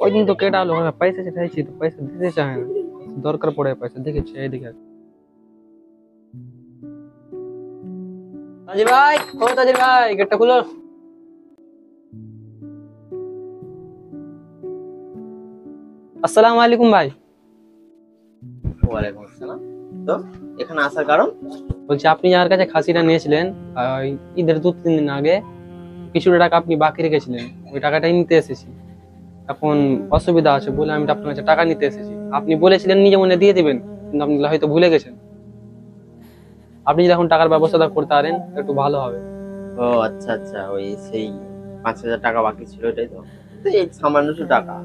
ওই দিন তো কেটা হলো পয়সা চাইছি তো পয়সা দিতে চায় না, দরকার পড়ে পয়সা দেখেছি এইদিকে। তাজির ভাই, ও তাজির ভাই গেটটা খুলো। আসসালামু আলাইকুম ভাই। ওয়ালাইকুম আসসালাম। তো এখানে আসার কারণ? বলছি আপনি যার কাছে খাসিটা নিয়েছিলেন ঈদের 2-3 দিন আগে, কিছুটা টাকা আপনি বাকি রেখেছিলেন, ওই টাকাটাই নিতে এসেছি। এখন অসুবিধা আছে বলে আমি আপনার কাছে টাকা নিতে এসেছি। আপনি বলেছিলেন নিজে মনে দিয়ে দিবেন, কিন্তু আপনি হয়তো ভুলে গেছেন। আপনি যদি এখন টাকার ব্যবস্থাটা করতে পারেন একটু ভালো হবে। ও আচ্ছা আচ্ছা, ওই সেই 5,000 টাকা বাকি ছিল, এটাই তো। তো এই সামান্য একটু টাকা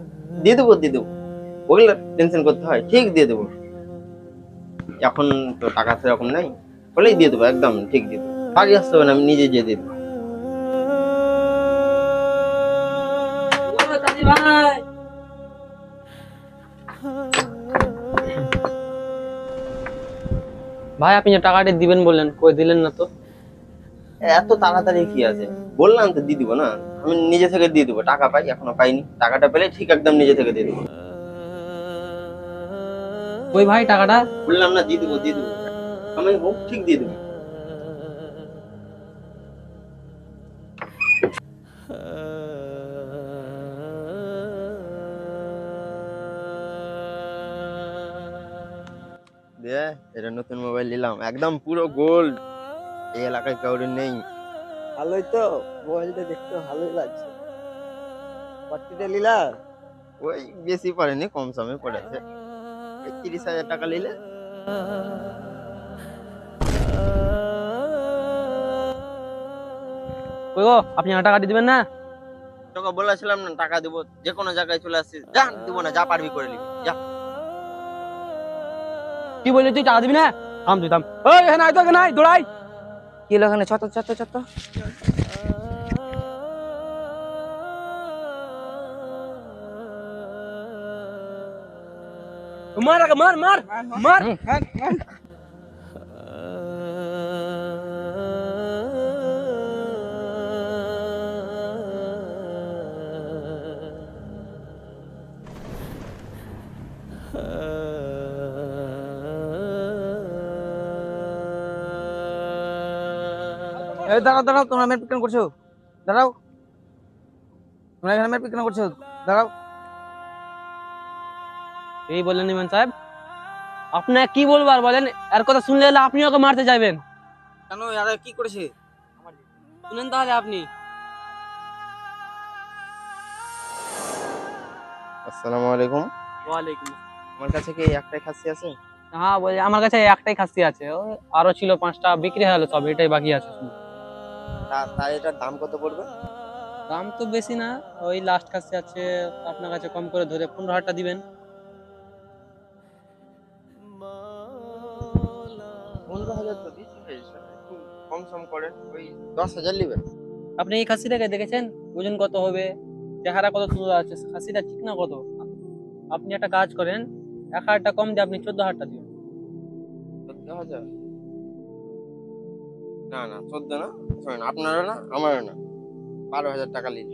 দিয়ে দেবো দিয়ে দেবো, ওগুলো টেনশন করতে হয়? ঠিক দিয়ে দেবো। এখন তো টাকা সেরকম নাই, বলেই দিয়ে দেবো, একদম ঠিক দিয়ে দেবো। আগে আসতে হবে না, আমি নিজে যেয়ে দিয়ে দেবো। ভাই আপনি যে টাকাটা দিবেন বললেন, কই দিলেন না তো? এত তাড়াতাড়ি কি আছে, বললাম তো দিয়ে দিবো না। আমি নিজে থেকে দিয়ে দেবো, টাকা পাই, এখনো পাইনি। টাকাটা পেলে ঠিক একদম নিজে থেকে দিয়ে দেবো। ওই ভাই টাকাটা। বললাম না দিয়ে দেবো দিয়ে দেবো, আমি হোক ঠিক দিয়ে দেবো। দিয়ে এটা নতুন মোবাইল নিলাম, একদম পুরো গোল্ড। এই এলাকায় কাউরে নেই। ভালোই তো, মোবাইলটা দেখতে ভালোই লাগছে। কতটা নিলা? ওই বেশি পড়েনি, কম সমে পড়েছে। ওই 30,000 টাকা নিলে। ওই গো, আপনি আমার টাকাটি দিবেন না? তোকে বলেছিলাম না টাকা দিব, যে কোনো জায়গায় চলে আসছিস। যা, দিব না, যা পারবি করে নিবি, যা। কি বললি তুই টাকা দিবি না? থাম তুই থাম। ওই এখানে আয় তো, এখানে আয়, দৌড়াই। কি হলো এখানে? চত চত চত। মার আগে, মার মার মার। এই দাঁড়াও দাঁড়াও, তোমরা মেরপিট কেন করছো? দাঁড়াও, তোমরা এখানে মেরপিট কেন করছো? দাঁড়াও। এই বললেন ইমান সাহেব, আপনাকে কি বলবো আর বলেন? এর কথা শুনলে হলে আপনি ওকে মারতে যাবেন। কেন, আরে কি করেছে? শুনেন তাহলে আপনি। আসসালামু আলাইকুম। ওয়ালাইকুম। আমার কাছে কি একটাই খাসি আছে? হ্যাঁ বলি, আমার কাছে একটাই খাসি আছে, আরো ছিল 5টা, বিক্রি হয়ে গেল সব, এটাই বাকি আছে শুধু। তার এটার দাম কত পড়বে? দাম তো বেশি না, ওই লাস্ট খাসি আছে, আপনার কাছে কম করে ধরে 15,000 টাকা দিবেন। 15,000 তো বেশি হয়ে যাচ্ছে, একটু কম সম করেন, ওই 10,000 নেবেন। আপনি এই খাসিটাকে দেখেছেন? ওজন কত হবে, চেহারা কত সুন্দর আছে, খাসিটা ঠিক না কত? আপনি একটা কাজ করেন, 1,000 টাকা কম দিয়ে আপনি 14,000 টাকা দিবেন। 14,000? না না, 14 না, শোনেন, আপনারও না আমারও না, 12,000 টাকা নিন।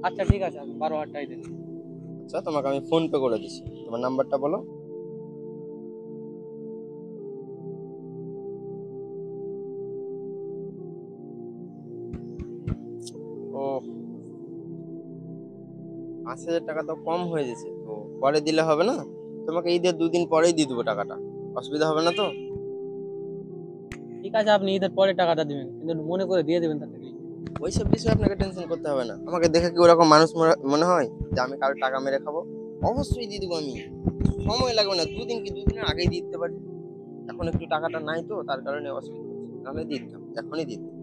আচ্ছা ঠিক আছে, 12,000 টাকাই দিন। আচ্ছা, তোমাকে আমি ফোন পে করে দিচ্ছি, তোমার নাম্বারটা বলো। ও, 5,000 টাকা তো কম হয়ে গেছে, তো পরে দিলে হবে না? তোমাকে ঈদের 2 দিন পরেই দিয়ে দেবো টাকাটা, অসুবিধা হবে না তো? ঠিক আছে, আপনি ঈদের পরে টাকাটা দিবেন, কিন্তু একটু মনে করে দিয়ে দেবেন তাড়াতাড়ি। ওইসব বিষয়ে আপনাকে টেনশন করতে হবে না। আমাকে দেখে কি ওরকম মানুষ মনে হয় যে আমি কারোর টাকা মেরে খাবো? অবশ্যই দিয়ে দেবো আমি, সময় লাগবে না। 2 দিন কি 2 দিনের আগেই দিয়ে দিতে পারি। এখন একটু টাকাটা নাই তো, তার কারণে অসুবিধা হচ্ছে, নাহলে দিয়ে দিতাম, এখনই দিয়ে দিতাম।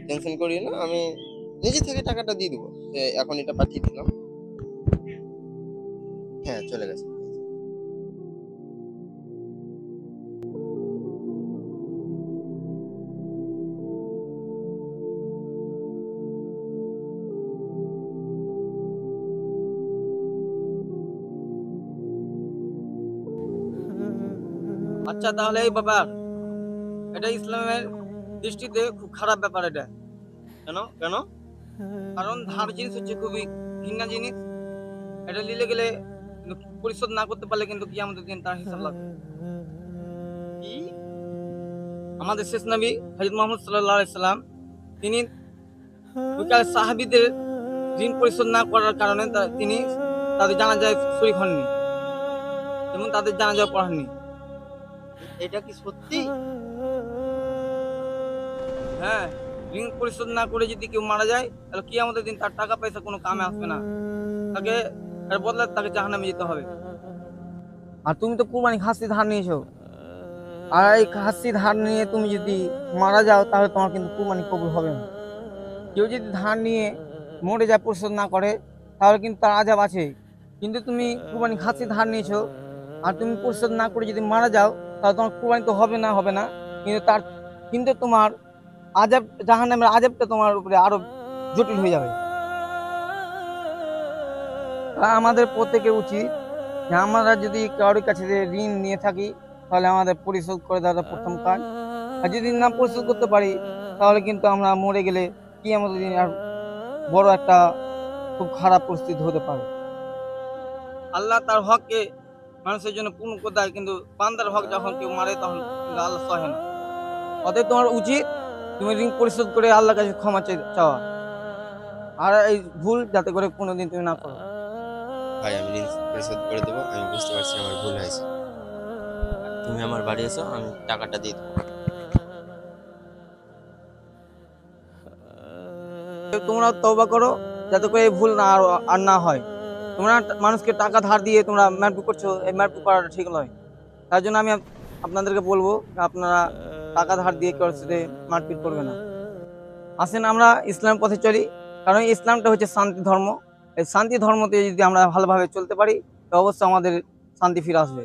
টেনশন করিও না, আমি নিজে থেকে টাকাটা দিয়ে দেবো। এখন এটা পাঠিয়ে দিলাম। হ্যাঁ, চলে গেছে। আচ্ছা তাহলে এই ব্যাপার, এটা ইসলামের দৃষ্টিতে খুব খারাপ ব্যাপার এটা। কেন কেন? কারণ ধার জিনিস হচ্ছে খুবই ঘৃণা জিনিস। এটা নিলে গেলে কিন্তু পরিশোধ না করতে পারলে কিন্তু কিয়ামতের দিন তার হিসাব লাগবে। কি? আমাদের শেষ নবী হযরত মুহাম্মদ সাল্লাল্লাহু আলাইহি সাল্লাম তিনি ওইকালে সাহাবীদের ঋণ পরিশোধ না করার কারণে তিনি তাদের জানাজায় শরীক হননি এবং তাদের জানাজা পড়াননি। এটা কি সত্যি? হ্যাঁ, ঋণ পরিশোধ না করে যদি কেউ মারা যায় তাহলে কিয়ামতের দিন তার টাকা পয়সা কোনো কামে আসবে না, তাকে এর বদলে তাকে জাহান্নামে যেতে হবে। আর তুমি তো কুরবানি খাসি ধার নিয়েছো, আর এই খাসি ধার নিয়ে তুমি যদি মারা যাও তাহলে তোমার কিন্তু কুরবানি কবুল হবে না। কেউ যদি ধার নিয়ে মরে যায় পরিশোধ না করে তাহলে কিন্তু তার আযাব আছে। কিন্তু তুমি কুরবানি খাসি ধার নিয়েছো আর তুমি পরিশোধ না করে যদি মারা যাও তাহলে তোমার কুরবানি তো হবে না, কিন্তু তোমার আযাব, জাহান্নামের আযাবটা তোমার উপরে আরো জটিল হয়ে যাবে। আমাদের প্রত্যেকের উচিত যে আমরা যদি কারোর কাছে ঋণ নিয়ে থাকি তাহলে আমাদের পরিশোধ করে দেওয়াটা প্রথম কাজ। আর যদি না পরিশোধ করতে পারি তাহলে কিন্তু আমরা মরে গেলে কি আমাদের দিন আর বড় একটা খুব খারাপ পরিস্থিতি হতে পারে। আল্লাহ তার হককে মানুষের জন্য পূর্ণ করে দেয়, কিন্তু বান্দার হক যখন কেউ মারে তখন আল্লাহ সহে না। অতএব তোমার উচিত তুমি ঋণ পরিশোধ করে আল্লাহর কাছে ক্ষমা চাওয়া, আর এই ভুল যাতে করে কোনোদিন তুমি না করো। ভাই আমি ঋণ পরিশোধ করে দেবো, আমি বুঝতে পারছি আমার ভুল হয়েছে। তুমি আমার বাড়ি এসো, আমি টাকাটা দিয়ে দেবো। তোমরা তওবা করো যাতে করে এই ভুল আর না হয়। তোমরা মানুষকে টাকা ধার দিয়ে তোমরা মারপিট করছো, এই মারপিট করাটা ঠিক নয়। তার জন্য আমি আপনাদেরকে বলবো আপনারা টাকা ধার দিয়ে কারোর সাথে মারপিট করবে না। আসেন আমরা ইসলাম পথে চলি, কারণ ইসলামটা হচ্ছে শান্তি ধর্ম। এই শান্তি ধর্মতে যদি আমরা ভালোভাবে চলতে পারি তো অবশ্যই আমাদের শান্তি ফিরে আসবে।